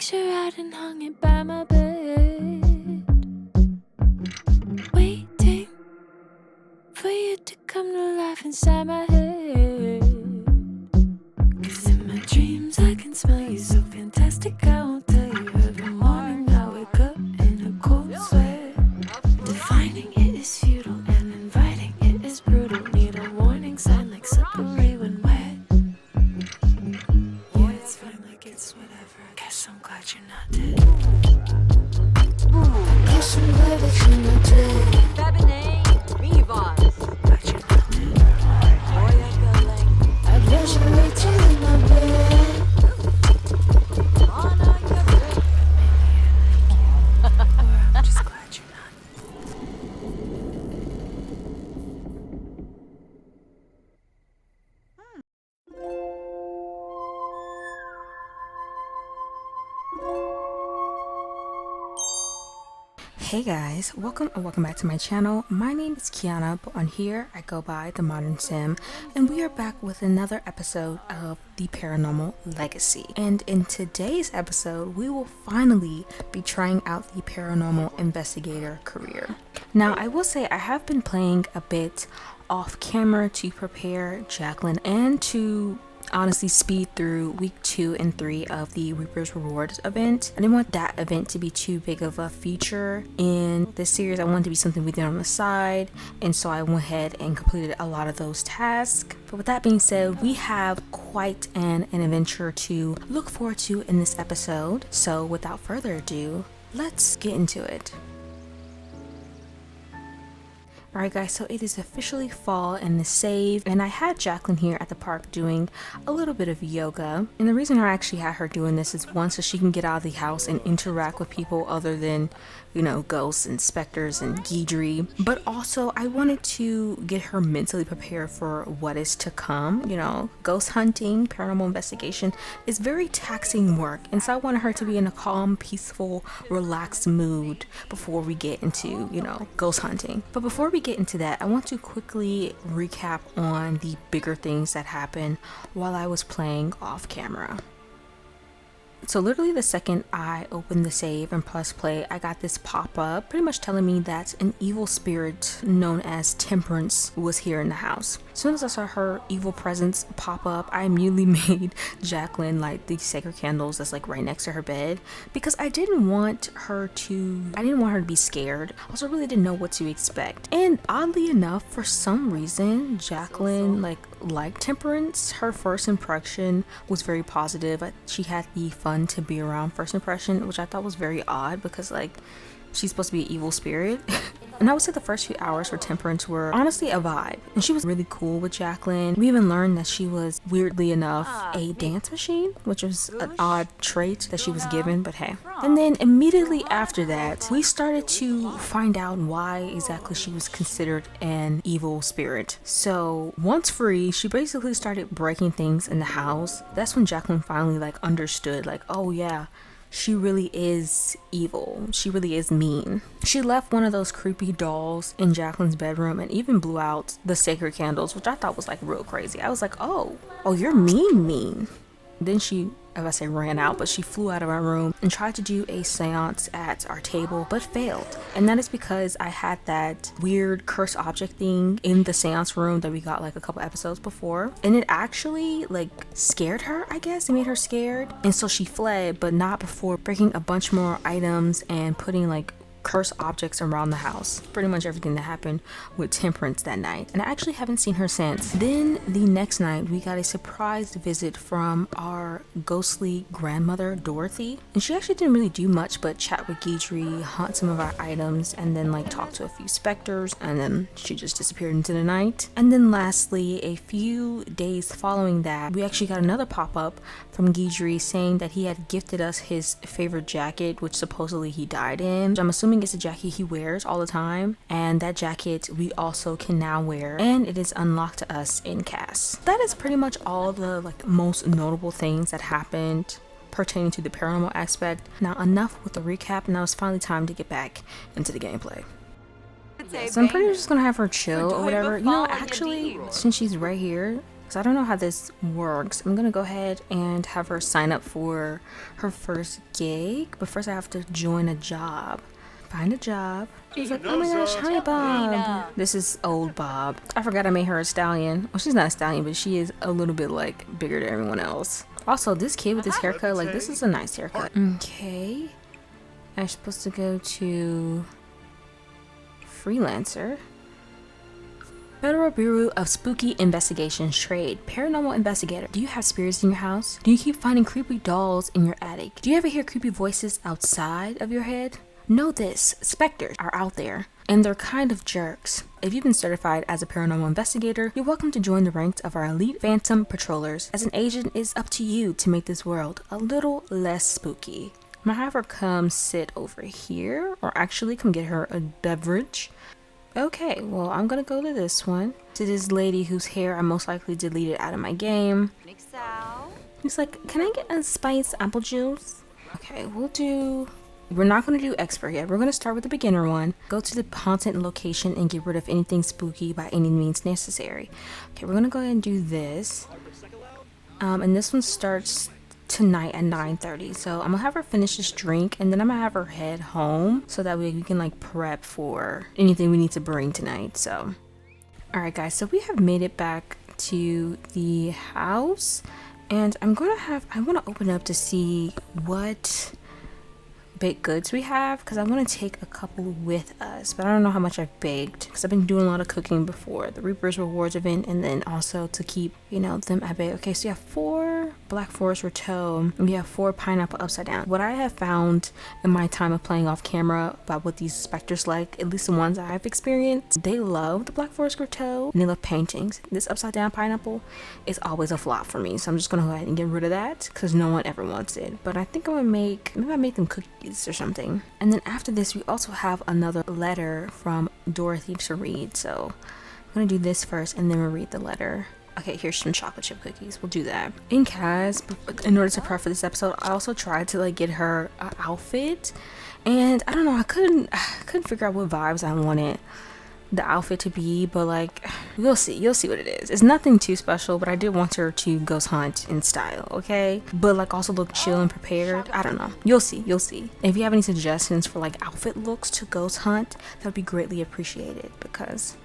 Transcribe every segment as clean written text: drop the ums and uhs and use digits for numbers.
picture out and hung it by my bed, waiting for you to come to life inside my head. 'Cause in my dreams I can smell you so fantastic, I won't tell you. Every morning I wake up in a cold sweat. Defining it is futile and inviting it is brutal. Need a warning sign like slippery when wet. Yeah, it's fine like it's whatever. Guess I'm glad you're not dead. Guess I'm glad that you're not dead. Glad you're not dead. I guess you're waiting in my bed. Or I'm just glad you're not. Hey guys, welcome back to my channel. My name is Kiana, but on here I go by The Modern Sim, and we are back with another episode of the Paranormal Legacy. And in today's episode, we will finally be trying out the Paranormal Investigator career. Now, I will say I have been playing a bit off camera to prepare Jacklyn and to honestly speed through week 2 and 3 of the Reaper's Rewards event. I didn't want that event to be too big of a feature in this series. I wanted to be something we did on the side, and so I went ahead and completed a lot of those tasks. But with that being said, we have quite an adventure to look forward to in this episode. So without further ado, let's get into it. Alright guys, so it is officially fall in the save, and I had Jacklyn here at the park doing a little bit of yoga. And the reason I actually had her doing this is one, so she can get out of the house and interact with people other than, you know, ghosts and specters and Gshade. But also I wanted to get her mentally prepared for what is to come. You know, ghost hunting, paranormal investigation is very taxing work, and so I wanted her to be in a calm, peaceful, relaxed mood before we get into, you know, ghost hunting. But before we get into that, I want to quickly recap on the bigger things that happened while I was playing off camera. So literally the second I opened the save and press play, I got this pop-up pretty much telling me that an evil spirit known as Temperance was here in the house. As soon as I saw her evil presence pop up, I immediately made Jacklyn light the sacred candles that's like right next to her bed, because I didn't want her to be scared. I also really didn't know what to expect. And oddly enough, for some reason, Jacklyn liked Temperance. Her first impression was very positive. She had the fun to be around first impression, which I thought was very odd because she's supposed to be an evil spirit. And I would say the first few hours for Temperance were honestly a vibe, and she was really cool with Jacklyn. We even learned that she was, weirdly enough, a dance machine, which was an odd trait that she was given, but hey. And then immediately after that, we started to find out why exactly she was considered an evil spirit. So once free, she basically started breaking things in the house. That's when Jacklyn finally understood, oh yeah, she really is evil. She really is mean. She left one of those creepy dolls in Jacklyn's bedroom and even blew out the sacred candles, which I thought was real crazy. I was like, oh, you're mean. Then she, as I say, ran out, but she flew out of our room and tried to do a seance at our table, but failed. And that is because I had that weird cursed object thing in the seance room that we got a couple episodes before. And it actually scared her, I guess. It made her scared. And so she fled, but not before breaking a bunch more items and putting cursed objects around the house. Pretty much everything that happened with Temperance that night, and I actually haven't seen her since. Then the next night we got a surprise visit from our ghostly grandmother Dorothy, and she actually didn't really do much but chat with Gshade, hunt some of our items, and then talk to a few specters, and then she just disappeared into the night. And then lastly, a few days following that, we actually got another pop-up from Gshade saying that he had gifted us his favorite jacket, which supposedly he died in. I'm assuming it's a jacket he wears all the time, and that jacket we also can now wear, and it is unlocked to us in CAS. That is pretty much all the most notable things that happened pertaining to the paranormal aspect. Now enough with the recap. Now it's finally time to get back into the gameplay. So I'm pretty much just gonna have her chill or whatever. You know, actually, since she's right here, So I don't know how this works. I'm gonna go ahead and have her sign up for her first gig, but first I have to join a job. Find a job. She's like, oh my gosh, hi Bob. This is old Bob. I forgot I made her a stallion. Well, she's not a stallion, but she is a little bit like bigger than everyone else. Also, this kid with this haircut, like this is a nice haircut. Okay. I'm supposed to go to freelancer. Federal Bureau of Spooky Investigations trade. Paranormal Investigator. Do you have spirits in your house? Do you keep finding creepy dolls in your attic? Do you ever hear creepy voices outside of your head? Know this, specters are out there, and they're kind of jerks. If you've been certified as a paranormal investigator, you're welcome to join the ranks of our elite phantom patrollers. As an agent, it's up to you to make this world a little less spooky. I'm gonna have her come sit over here, or actually come get her a beverage. Okay, well, I'm gonna go to this one. To this lady whose hair I most likely deleted out of my game. He's like, can I get a spiced apple juice? Okay, we're not gonna do expert yet. We're gonna start with the beginner one. Go to the haunted location and get rid of anything spooky by any means necessary. Okay, we're gonna go ahead and do this. And this one starts tonight at 9:30. So I'm gonna have her finish this drink and then I'm gonna have her head home so that way we can like prep for anything we need to bring tonight. So all right guys, so we have made it back to the house and I want to open up to see what baked goods we have because I want to take a couple with us, but I don't know how much I've baked because I've been doing a lot of cooking before the Reaper's Rewards event and then also to keep, you know, them at bay. Okay, so you have 4 Black Forest Rotel and we have 4 pineapple upside down. What I have found in my time of playing off camera about what these specters like, at least the ones I've experienced, they love the Black Forest Rotel and they love paintings. This upside down pineapple is always a flop for me, so I'm just gonna go ahead and get rid of that because no one ever wants it. But I think I'm gonna maybe I make them cookies or something. And then after this we also have another letter from Dorothy to read, so I'm gonna do this first and then we'll read the letter. Okay, here's some chocolate chip cookies. We'll do that. In Kaz, in order to prep for this episode, I also tried to like get her an outfit, and I don't know, I couldn't figure out what vibes I wanted the outfit to be, but like you'll see what it is. It's nothing too special, but I did want her to ghost hunt in style, okay? But like also look chill and prepared. I don't know. You'll see. If you have any suggestions for like outfit looks to ghost hunt, that would be greatly appreciated because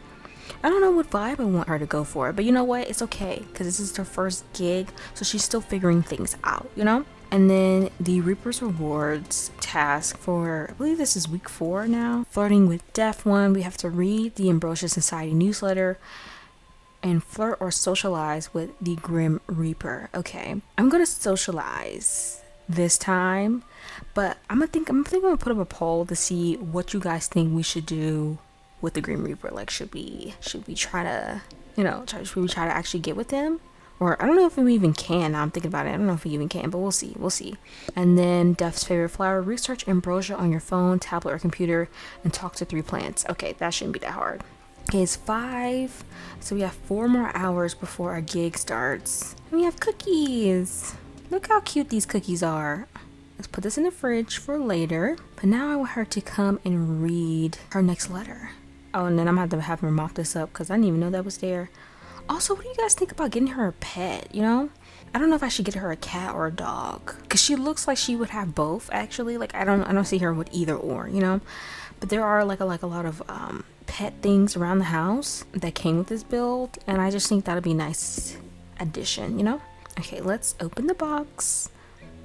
I don't know what vibe I want her to go for, but you know what? It's okay because this is her first gig, so she's still figuring things out, you know? And then the Reaper's Rewards task for, I believe this is week 4 now. Flirting with Deaf one. We have to read the Ambrosia Society newsletter and flirt or socialize with the Grim Reaper. Okay, I'm gonna socialize this time, but I'm gonna put up a poll to see what you guys think we should do with the Grim Reaper. Like, should we try to, should we try to actually get with him? Or I don't know if we even can. Now I'm thinking about it. I don't know if we even can, but we'll see. And then Deaf's favorite flower. Research ambrosia on your phone, tablet, or computer, and talk to 3 plants. Okay, that shouldn't be that hard. Okay, it's 5, so we have 4 more hours before our gig starts. And we have cookies. Look how cute these cookies are. Let's put this in the fridge for later. But now I want her to come and read her next letter. Oh, and then I'm gonna have to have her mop this up because I didn't even know that was there. Also, what do you guys think about getting her a pet, I don't know if I should get her a cat or a dog because she looks like she would have both actually. Like I don't see her with either or, but there are like a lot of pet things around the house that came with this build, and I just think that'd be a nice addition, Okay, let's open the box.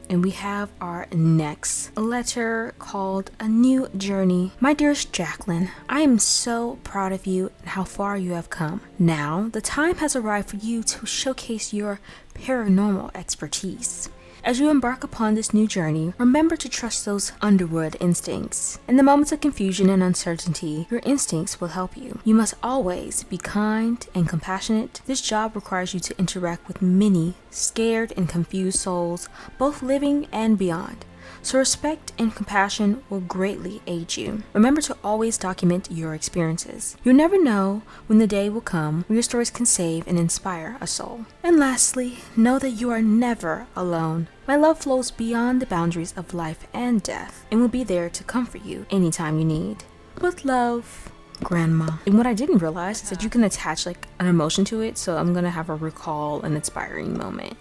And we have our next letter called A New Journey. My dearest Jacklyn, I am so proud of you and how far you have come. Now, the time has arrived for you to showcase your paranormal expertise. As you embark upon this new journey, remember to trust those underwood instincts. In the moments of confusion and uncertainty, your instincts will help you. You must always be kind and compassionate. This job requires you to interact with many scared and confused souls, both living and beyond. So respect and compassion will greatly aid you. Remember to always document your experiences. You'll never know when the day will come when your stories can save and inspire a soul. And lastly, know that you are never alone. My love flows beyond the boundaries of life and death and will be there to comfort you anytime you need. With love, grandma. And what I didn't realize is that you can attach like an emotion to it, so I'm gonna have her recall an inspiring moment.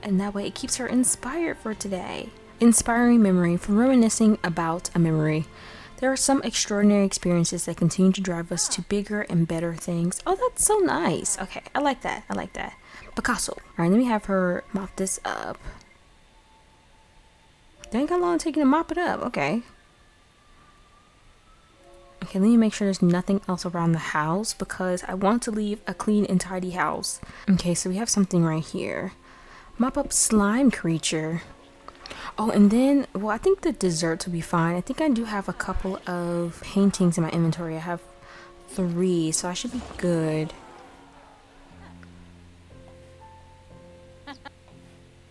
And that way it keeps her inspired for today. Inspiring memory. From reminiscing about a memory, there are some extraordinary experiences that continue to drive us to bigger and better things. Oh, that's so nice. Okay, I like that. I like that. Picasso. All right, let me have her mop this up. Dang, how long it's taking to mop it up? Okay. Okay, let me make sure there's nothing else around the house because I want to leave a clean and tidy house. Okay, so we have something right here. Mop up slime creature. Oh, and then, well, I think the desserts will be fine. I think I do have a couple of paintings in my inventory. I have 3, so I should be good.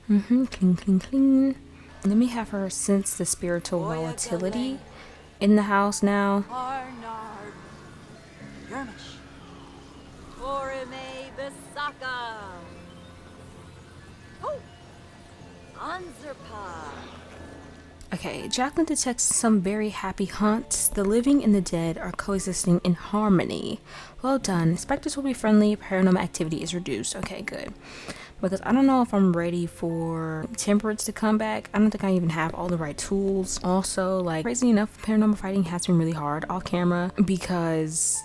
Clean, clean, clean. Let me have her sense the spiritual volatility in the house now. Okay, Jacklyn detects some very happy haunts. The living and the dead are coexisting in harmony. Well done. Specters will be friendly. Paranormal activity is reduced. Okay, good. Because I don't know if I'm ready for temperance to come back. I don't think I even have all the right tools. Also, like, crazy enough, paranormal fighting has been really hard off camera because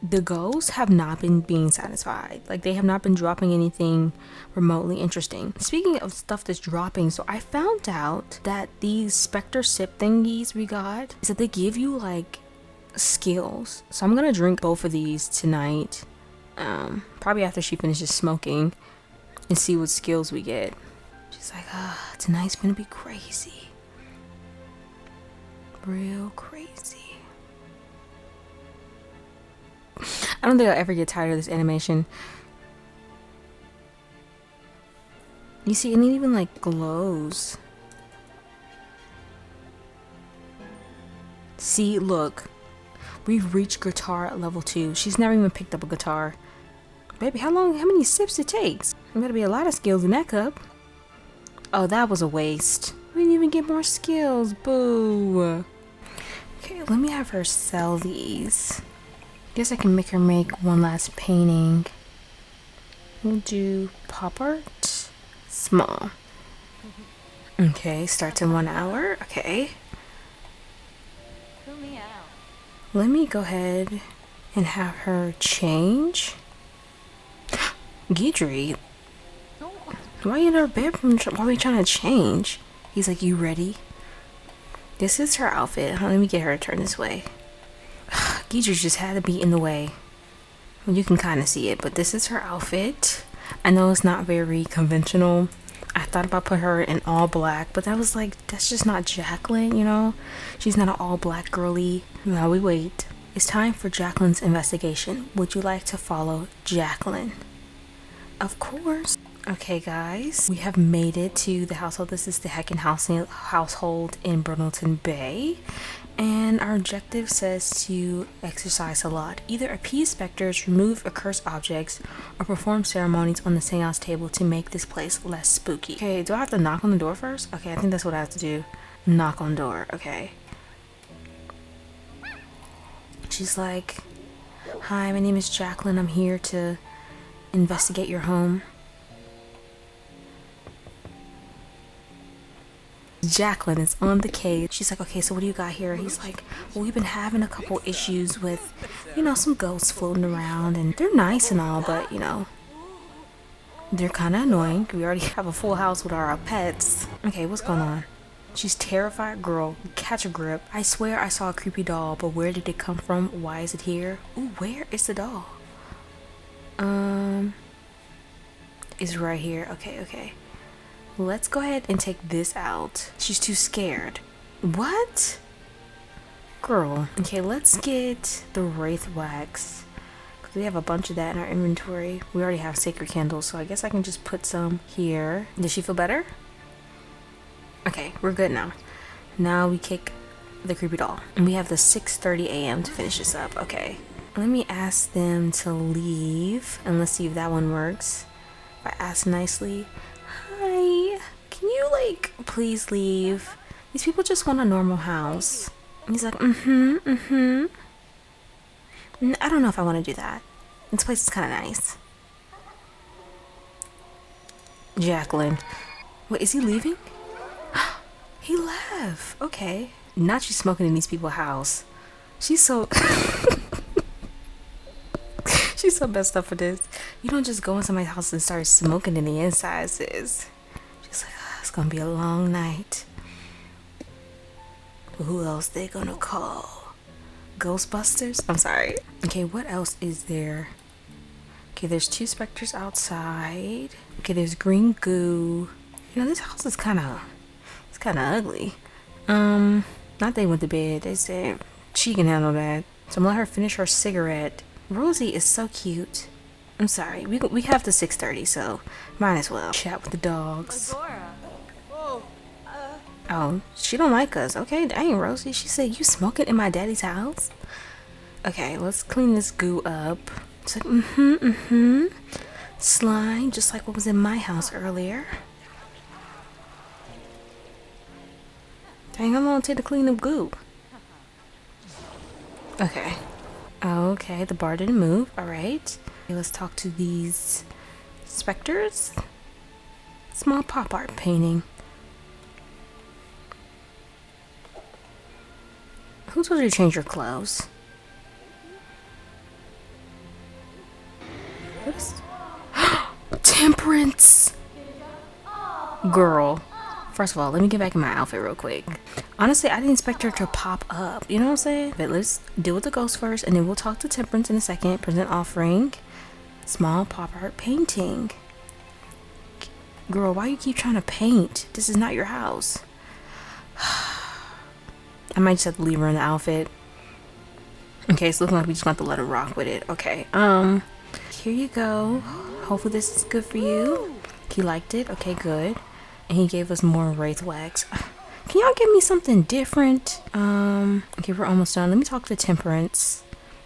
the ghosts have not been being satisfied. Like, they have not been dropping anything remotely interesting. Speaking of stuff that's dropping, so I found out that these specter sip thingies we got is that they give you like skills. So I'm gonna drink both of these tonight, probably after she finishes smoking, and see what skills we get. She's like, tonight's gonna be crazy, real crazy. I don't think I'll ever get tired of this animation. You see, and it even like glows. See, look. We've reached guitar at level 2. She's never even picked up a guitar. Baby, how many sips it takes? There gotta be a lot of skills in that cup. Oh, that was a waste. We didn't even get more skills. Boo. Okay, let me have her sell these. Guess I can make her make one last painting. We'll do pop art. Small. Okay, starts in 1 hour. Okay. Let me go ahead and have her change. Gshade, why are you in her bedroom? Why are we trying to change? He's like, you ready? This is her outfit. Let me get her to turn this way. Gshade just had to be in the way. Well, you can kind of see it, but this is her outfit. I know it's not very conventional. I thought about putting her in all black, but that was like, that's just not Jacklyn, you know? She's not an all black girly. While we wait, it's time for Jacklyn's investigation. Would you like to follow Jacklyn? Of course. Okay, guys, we have made it to the household. This is the Heckin household in Brindleton Bay. And our objective says to exercise a lot. Either appease specters, remove accursed objects, or perform ceremonies on the seance table to make this place less spooky. Okay, do I have to knock on the door first? Okay, I think that's what I have to do. Knock on the door, okay. She's like, hi, my name is Jacklyn. I'm here to investigate your home. Jacklyn is on the case. She's like, okay, so what do you got here? He's like, well, we've been having a couple issues with, you know, some ghosts floating around, and they're nice and all, but, you know, they're kind of annoying. We already have a full house with our pets. Okay, what's going on? She's terrified. Girl, catch a grip. I swear I saw a creepy doll, but where did it come from? Why is it here? Ooh, where is the doll? It's right here. Okay. Let's go ahead and take this out. She's too scared. What? Girl. Okay, let's get the Wraith Wax. Because we have a bunch of that in our inventory. We already have sacred candles, so I guess I can just put some here. Does she feel better? Okay, we're good now. Now we kick the creepy doll. And we have the 6:30 a.m. to finish this up. Okay. Let me ask them to leave. And let's see if that one works. If I ask nicely, hi, can you, like, please leave? These people just want a normal house. And he's like, I don't know if I want to do that. This place is kind of nice. Jacklyn. Wait, is he leaving? He left. Okay. Not she's smoking in these people's house. She's so... She's so messed up for this. You don't just go in somebody's house and start smoking in the inside, sis. She's like, oh, it's gonna be a long night. Who else they gonna call? Ghostbusters? I'm sorry. Okay, what else is there? Okay, there's 2 specters outside. Okay, there's green goo. You know, this house is kind of ugly. Not they went to bed. They said she can handle that. So I'm gonna let her finish her cigarette. Rosie is so cute. I'm sorry. We have to 6:30, so might as well chat with the dogs. Oh, she don't like us. Okay, dang, Rosie. She said, you smoking in my daddy's house? Okay, let's clean this goo up. It's like, slime, just like what was in my house earlier. Dang, how long it take to clean up goo? Okay. Okay, the bar didn't move. Alright. Okay, let's talk to these specters. Small pop art painting. Who told you to change your clothes? What is... Temperance! Girl. First of all, let me get back in my outfit real quick. Honestly, I didn't expect her to pop up. You know what I'm saying? But let's deal with the ghost first, and then we'll talk to Temperance in a second. Present offering. Small pop art painting. Girl, why you keep trying to paint? This is not your house. I might just have to leave her in the outfit. Okay, it's looking like we just want to let her rock with it. Okay, here you go. Hopefully this is good for you. He liked it. Okay, good. And he gave us more wraith wax. Can y'all give me something different? Okay, we're almost done. Let me talk to Temperance.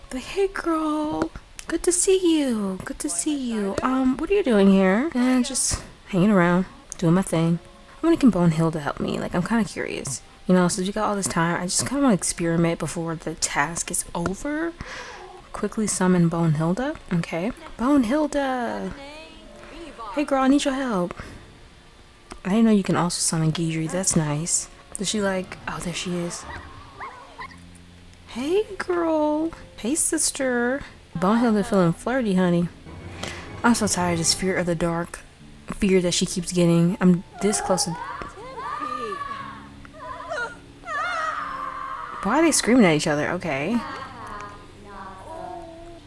But hey, girl. Good to see you. Good to see you. What are you doing here? Just hanging around, doing my thing. I'm gonna get Bonehill to help me. Like, I'm kind of curious. You know, since we got all this time, I just kind of want to experiment before the task is over. Quickly summon Bonehilda. Okay. Bonehilda! Hey girl, I need your help. I didn't know you can also summon Gshade. That's nice. Does she like... Oh, there she is. Hey girl. Hey sister. Bonehilda feeling flirty, honey. I'm so tired of this fear of the dark. Fear that she keeps getting. I'm this close to... Why are they screaming at each other? Okay.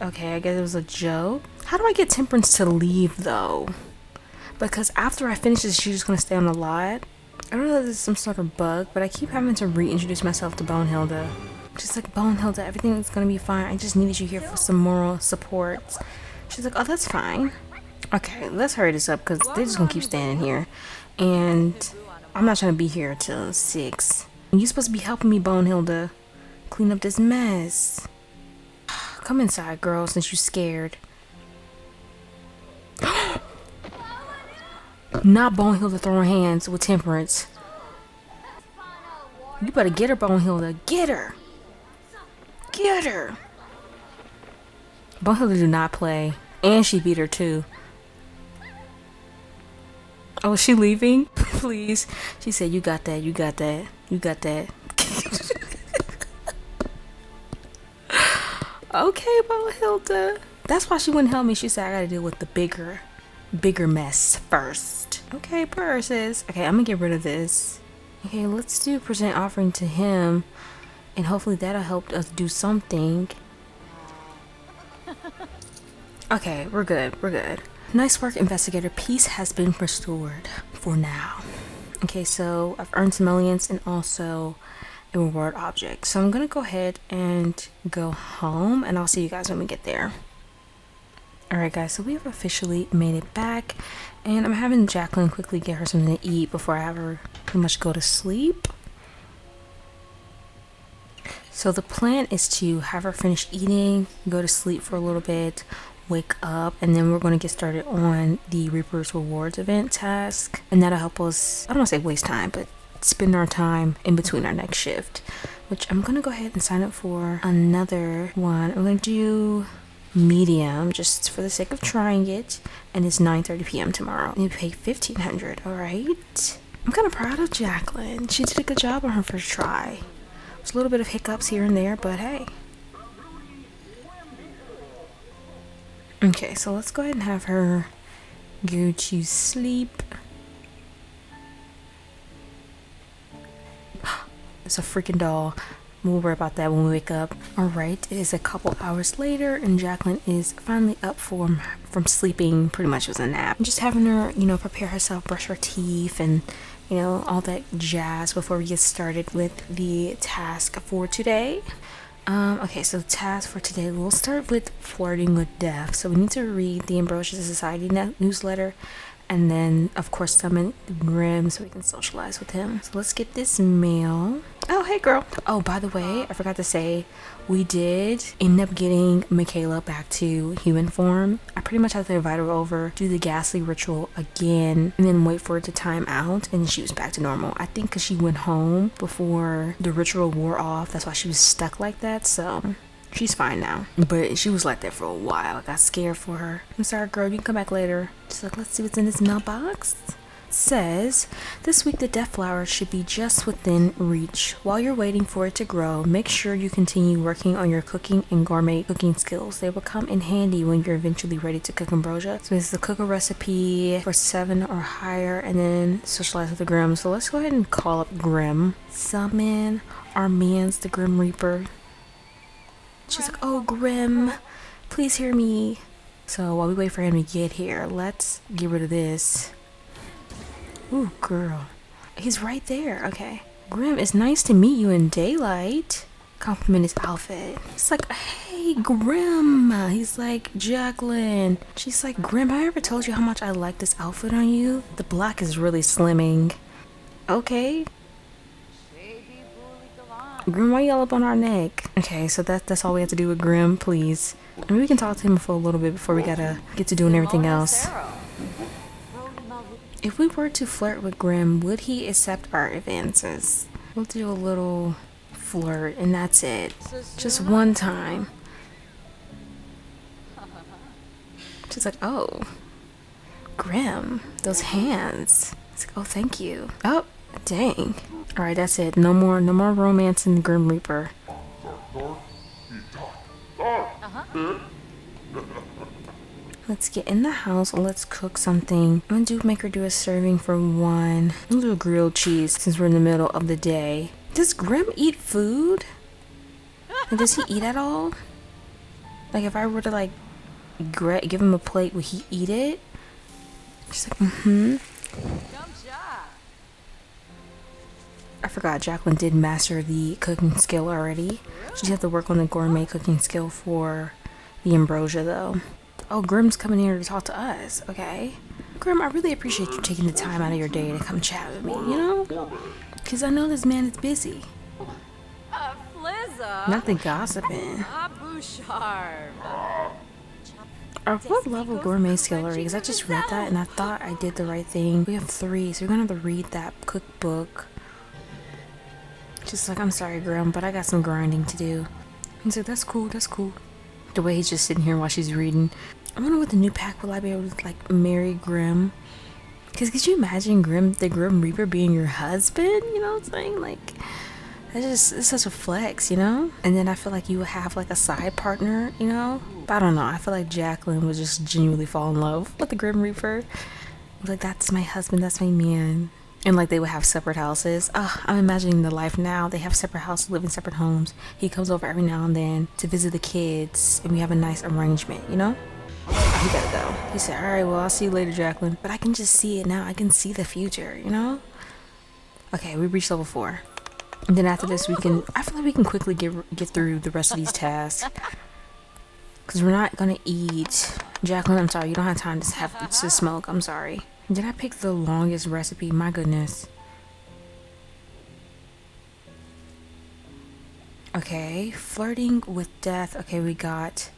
Okay, I guess it was a joke. How do I get Temperance to leave, though? Because after I finish this, she's just going to stay on the lot. I don't know if this is some sort of bug, but I keep having to reintroduce myself to Bonehilda. She's like, Bonehilda, everything is going to be fine. I just needed you here for some moral support. She's like, oh, that's fine. Okay, let's hurry this up because they're just going to keep standing here. And I'm not trying to be here till 6. You're supposed to be helping me, Bonehilda, clean up this mess. Come inside, girl, since you're scared. Not Bonehilda throwing hands with Temperance. You better get her, Bonehilda. Get her. Get her. Bonehilda do not play. And she beat her, too. Oh, is she leaving? Please. She said, you got that, you got that, you got that. Okay, Bonehilda. That's why she wouldn't help me. She said, I gotta deal with the bigger mess first. Okay, purses. Okay, I'm gonna get rid of this. Okay, let's do present offering to him. And hopefully that'll help us do something. Okay, we're good, we're good. Nice work, investigator. Peace has been restored for now. Okay, so I've earned some millions and also a reward object. So I'm gonna go ahead and go home and I'll see you guys when we get there. Alright guys, so we have officially made it back and I'm having Jacklyn quickly get her something to eat before I have her pretty much go to sleep. So the plan is to have her finish eating, go to sleep for a little bit, wake up, and then we're going to get started on the Reaper's Rewards event task. And that'll help us, I don't want to say waste time, but spend our time in between our next shift, which I'm gonna go ahead and sign up for another one. I'm gonna do medium just for the sake of trying it, and it's 9:30 p.m. tomorrow. You pay $1,500. All right. I'm kind of proud of Jacklyn. She did a good job on her first try. There's a little bit of hiccups here and there, but hey. Okay, so let's go ahead and have her go to sleep. It's a freaking doll. We'll worry about that when we wake up. Alright, it is a couple hours later and Jacklyn is finally up from sleeping. Pretty much it was a nap. I'm just having her, prepare herself, brush her teeth and, all that jazz before we get started with the task for today. Okay, so the task for today, we'll start with flirting with death. So we need to read the Ambrosia Society newsletter and then, of course, summon Grim so we can socialize with him. So let's get this mail. Oh, hey, girl. Oh, by the way, I forgot to say, we did end up getting Michaela back to human form. I pretty much had to invite her over, do the ghastly ritual again, and then wait for it to time out, and she was back to normal. I think because she went home before the ritual wore off, that's why she was stuck like that, so she's fine now. But she was like that for a while. I got scared for her. I'm sorry, girl. You can come back later. She's like, let's see what's in this mailbox. It says, this week the death flower should be just within reach. While you're waiting for it to grow, make sure you continue working on your cooking and gourmet cooking skills. They will come in handy when you're eventually ready to cook ambrosia. So it's the cook a recipe for 7 or higher and then socialize with the Grim. So let's go ahead and call up Grim. Summon our man's the Grim Reaper. She's like, oh, Grim, please hear me. So while we wait for him to get here, let's get rid of this. Ooh, girl. He's right there. Okay. Grim, it's nice to meet you in daylight. Compliment his outfit. It's like, hey, Grim. He's like, Jacklyn. She's like, Grim, have I ever told you how much I like this outfit on you? The black is really slimming. Okay. Grim, why you all up on our neck? Okay, so that's all we have to do with Grim, please. Maybe we can talk to him for a little bit before we gotta get to doing everything else. If we were to flirt with Grim, would he accept our advances? We'll do a little flirt and that's it. Just one time. She's like, oh, Grim, those hands. It's like, oh, thank you. Oh, dang. All right, that's it. No more romance in the Grim Reaper. Let's get in the house. Let's cook something. I'm gonna make her do a serving for one. A little grilled cheese since we're in the middle of the day. Does Grim eat food? And does he eat at all? Like if I were to like give him a plate, would he eat it? She's like, I forgot Jacklyn did master the cooking skill already. She just have to work on the gourmet cooking skill for the ambrosia though. Oh, Grim's coming here to talk to us. Okay. Grim, I really appreciate you taking the time out of your day to come chat with me, Because I know this man is busy. Nothing gossiping. What level gourmet skill are we? Because I just read that and I thought I did the right thing. We have 3, so we're going to have to read that cookbook. Just like, I'm sorry, Grim, but I got some grinding to do. He's like, that's cool. The way he's just sitting here while she's reading. I wonder what the new pack will I be able to like marry Grim? Because could you imagine the Grim Reaper being your husband? You know what I'm saying? Like, it's such a flex, And then I feel like you would have like a side partner, But I don't know. I feel like Jacklyn would just genuinely fall in love with the Grim Reaper. Like, that's my husband, that's my man. And like they would have separate houses. I'm imagining the life now. They have separate houses, live in separate homes. He comes over every now and then to visit the kids, and we have a nice arrangement, He gotta go. He said, all right, well, I'll see you later, Jacklyn. But I can just see it now. I can see the future, Okay, we reached level 4. And then after this, I feel like we can quickly get through the rest of these tasks. Because we're not gonna eat. Jacklyn, I'm sorry, you don't have time to smoke. I'm sorry. Did I pick the longest recipe? My goodness. Okay, flirting with death. Okay, let's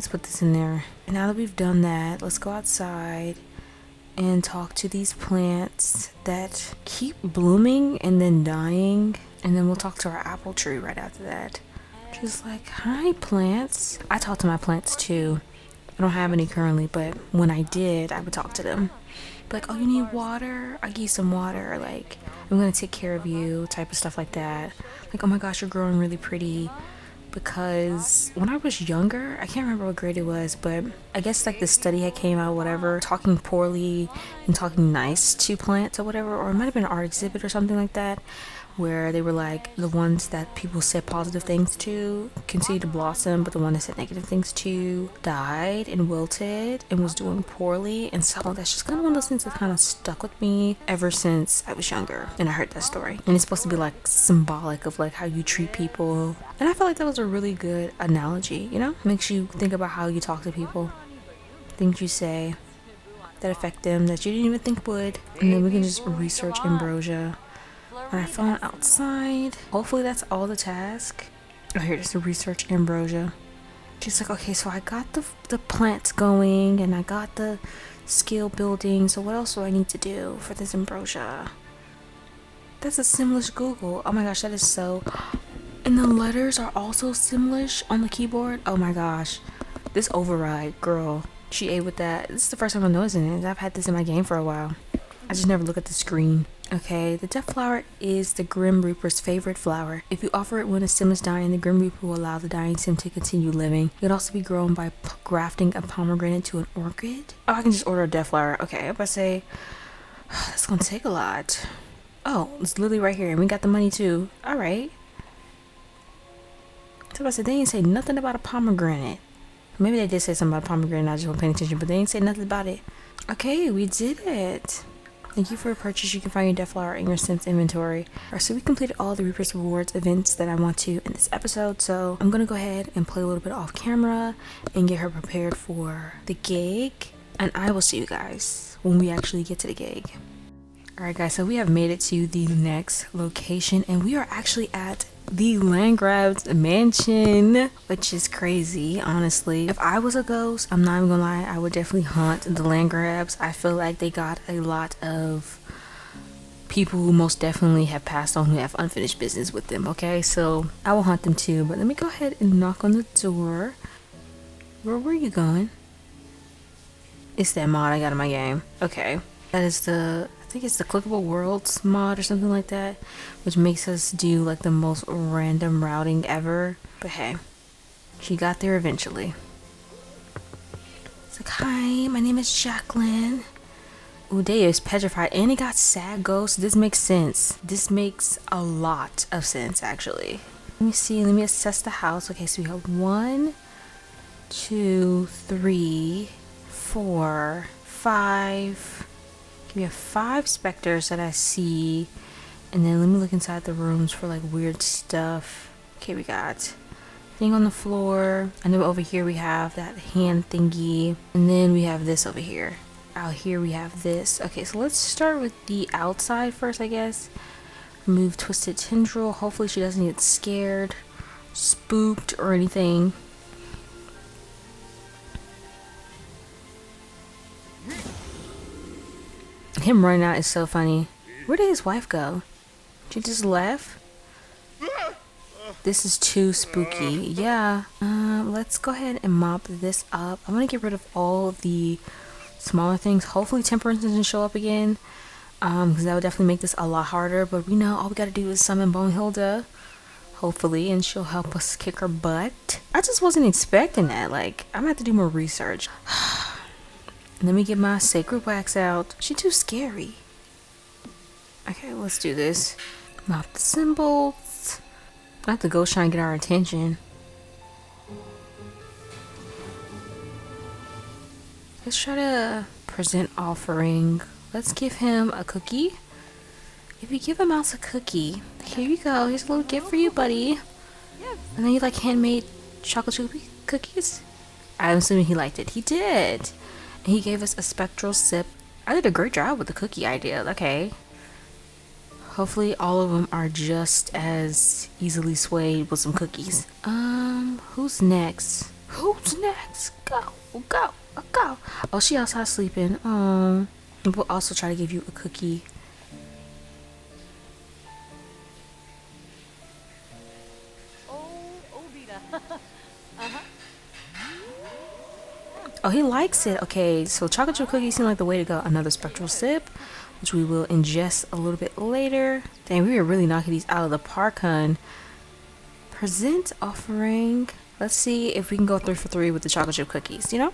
put this in there. And now that we've done that, let's go outside and talk to these plants that keep blooming and then dying. And then we'll talk to our apple tree right after that. She's like, hi plants. I talk to my plants too. I don't have any currently, but when I did, I would talk to them. Like, oh, you need water? I'll give you some water. Like, I'm gonna take care of you, type of stuff like that. Like, oh my gosh, you're growing really pretty. Because when I was younger, I can't remember what grade it was, but I guess like the study had came out, whatever, talking poorly and talking nice to plants or whatever, or it might have been an art exhibit or something like that, where they were like, the ones that people said positive things to continued to blossom, but the one that said negative things to died and wilted and was doing poorly. And so that's just kind of one of those things that kind of stuck with me ever since I was younger and I heard that story. And it's supposed to be like symbolic of like how you treat people, and I felt like that was a really good analogy, you know? Makes you think about how you talk to people, things you say that affect them that you didn't even think would. And then we can just research ambrosia. And I found outside. Hopefully that's all the task. Oh, here it is, to research ambrosia. She's like, okay, so I got the plants going and I got the skill building. So what else do I need to do for this ambrosia? That's a Simlish Google. Oh my gosh, that is so... And the letters are also Simlish on the keyboard. Oh my gosh. This override, girl. She ate with that. This is the first time I'm noticing it. I've had this in my game for a while. I just never look at the screen. Okay, the death flower is the Grim Reaper's favorite flower. If you offer it when a sim is dying, the Grim Reaper will allow the dying sim to continue living. It can also be grown by grafting a pomegranate to an orchid. Oh, I can just order a death flower. Okay, I'm about to say, that's gonna take a lot. Oh, it's literally right here, and we got the money too. Alright. So I said, they didn't say nothing about a pomegranate. Maybe they did say something about pomegranate, I just wasn't paying attention, but they didn't say nothing about it. Okay, we did it. Thank you for your purchase. You can find your death flower in your Sim's inventory. Alright, so we completed all the Reaper's Rewards events that I want to in this episode. So I'm gonna go ahead and play a little bit off camera and get her prepared for the gig. And I will see you guys when we actually get to the gig. Alright guys, so we have made it to the next location and we are actually at the Landgrab's mansion, which is crazy, honestly. If I was a ghost, I'm not even gonna lie, I would definitely haunt the Landgrabs. I feel like they got a lot of people who most definitely have passed on who have unfinished business with them, okay? So I will haunt them too, but let me go ahead and knock on the door. Where were you going? It's that mod I got in my game. Okay. That is I think it's the Clickable Worlds mod or something like that, which makes us do like the most random routing ever. But hey, she got there eventually. It's like, hi, my name is Jacklyn. Ooh, they is petrified and it got sad ghosts. This makes sense. This makes a lot of sense actually. Let me see, let me assess the house. Okay, so we have 1, 2, 3, 4, 5. We have 5 specters that I see, and then let me look inside the rooms for like weird stuff. Okay, we got thing on the floor. I know over here we have that hand thingy, and then we have this over here. Out here we have this. Okay, so let's start with the outside first, I guess. Remove twisted tendril. Hopefully she doesn't get scared, spooked, or anything. Him running out is so funny. Where did his wife go? She just left? This is too spooky. Yeah. Let's go ahead and mop this up. I'm gonna get rid of all of the smaller things. Hopefully Temperance doesn't show up again. Because that would definitely make this a lot harder. But we know all we gotta do is summon Bonehilda. Hopefully. And she'll help us kick her butt. I just wasn't expecting that. Like, I'm gonna have to do more research. Let me get my sacred wax out. She's too scary. Okay, let's do this. Mop the symbols. I have to go try and get our attention. Let's try to present offering. Let's give him a cookie. If you give a mouse a cookie, here you go. Here's a little gift for you, buddy. And then you like handmade chocolate chip cookies? I'm assuming he liked it. He did. And he gave us a spectral sip. I did a great job with the cookie idea. Okay. Hopefully all of them are just as easily swayed with some cookies. Who's next? Who's next? Go, go, go. Oh, she outside sleeping. We'll also try to give you a cookie. Oh, he likes it. Okay, so chocolate chip cookies seem like the way to go. Another spectral sip, which we will ingest a little bit later. Dang, we are really knocking these out of the park, hun. Present offering. Let's see if we can go 3 for 3 with the chocolate chip cookies, you know?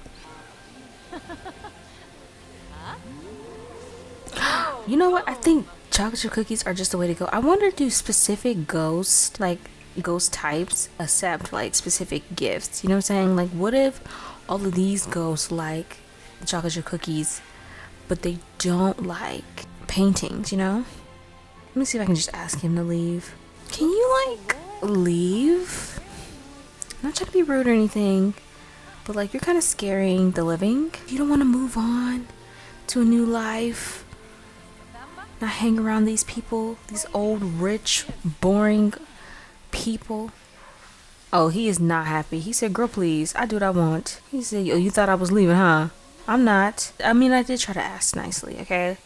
You know what? I think chocolate chip cookies are just the way to go. I wonder, do specific ghost types accept like specific gifts? You know what I'm saying? Like, what if all of these ghosts like the chocolate chip cookies, but they don't like paintings, you know? Let me see if I can just ask him to leave. Can you like leave? I'm not trying to be rude or anything, but like, you're kind of scaring the living. You don't want to move on to a new life, not hang around these people, these old, rich, boring people. Oh, he is not happy. He said, girl, please, I do what I want. He said, oh, you thought I was leaving, huh? I'm not. I mean, I did try to ask nicely, okay?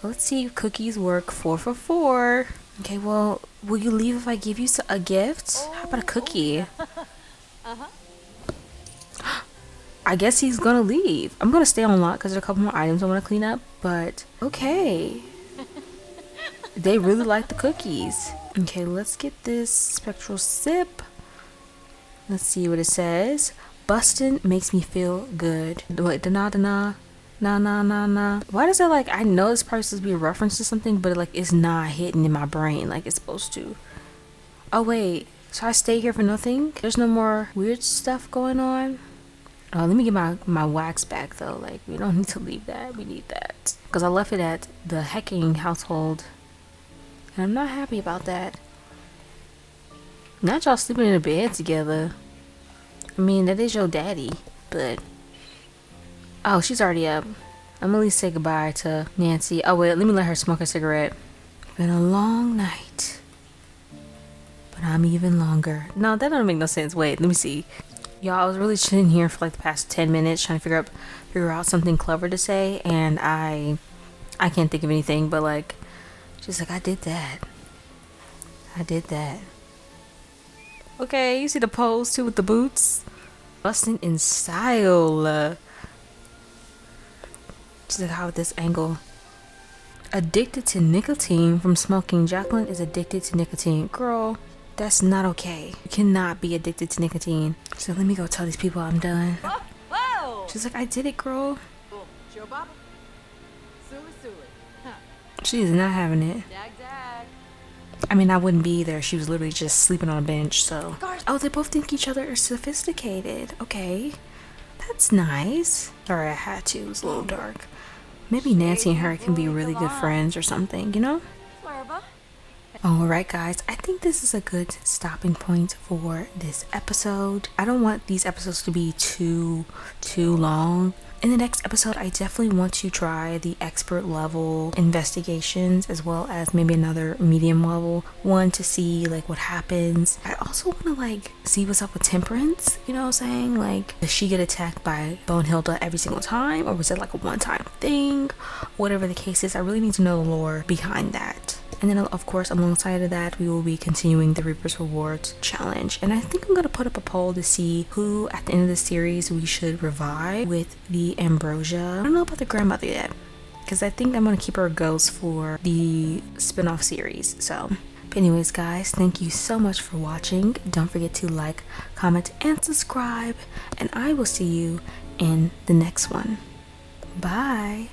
Let's see if cookies work. 4 for 4. Okay, well, will you leave if I give you a gift? How about a cookie? I guess he's gonna leave. I'm gonna stay on lot because there's a couple more items I want to clean up, but okay. They really like the cookies. Okay, let's get this spectral sip. Let's see what it says. Bustin' makes me feel good. Wait, na. Why does it like, I know this probably supposed to be a reference to something, but like it's not hitting in my brain like it's supposed to. Oh wait, so I stay here for nothing? There's no more weird stuff going on? Oh, let me get my wax back though. Like, we don't need to leave that. We need that. Because I left it at the Hecking household. And I'm not happy about that. Not y'all sleeping in a bed together. I mean, that is your daddy, but... Oh, she's already up. I'm gonna at least say goodbye to Nancy. Oh wait, let me let her smoke a cigarette. Been a long night. But I'm even longer. No, that don't make no sense. Wait, let me see. Y'all, I was really sitting here for like the past 10 minutes trying to figure out something clever to say, and I can't think of anything, but like, she's like, I did that. Okay, you see the pose too with the boots? Busting in style. She's like, how with this angle? Addicted to nicotine from smoking. Jacklyn is addicted to nicotine. Girl, that's not okay. You cannot be addicted to nicotine. So let me go tell these people I'm done. She's like, I did it, girl. She is not having it. I mean, I wouldn't be either. She was literally just sleeping on a bench, so. Oh, they both think each other are sophisticated. Okay. That's nice. Sorry, I had to. It was a little dark. Maybe Nancy and her can be really good friends or something, you know? Alright guys, I think this is a good stopping point for this episode. I don't want these episodes to be too long. In the next episode, I definitely want to try the expert level investigations as well as maybe another medium level one to see like what happens. I also want to like see what's up with Temperance, you know what I'm saying? Like, does she get attacked by Bonehilda every single time, or was it like a one-time thing? Whatever the case is, I really need to know the lore behind that. And then of course, alongside of that, we will be continuing the Reaper's Rewards challenge. And I think I'm going to put up a poll to see who at the end of the series we should revive with the ambrosia. I don't know about the grandmother yet, because I think I'm going to keep her ghost for the spin-off series. So, but anyways guys, thank you so much for watching. Don't forget to like, comment, and subscribe. And I will see you in the next one. Bye.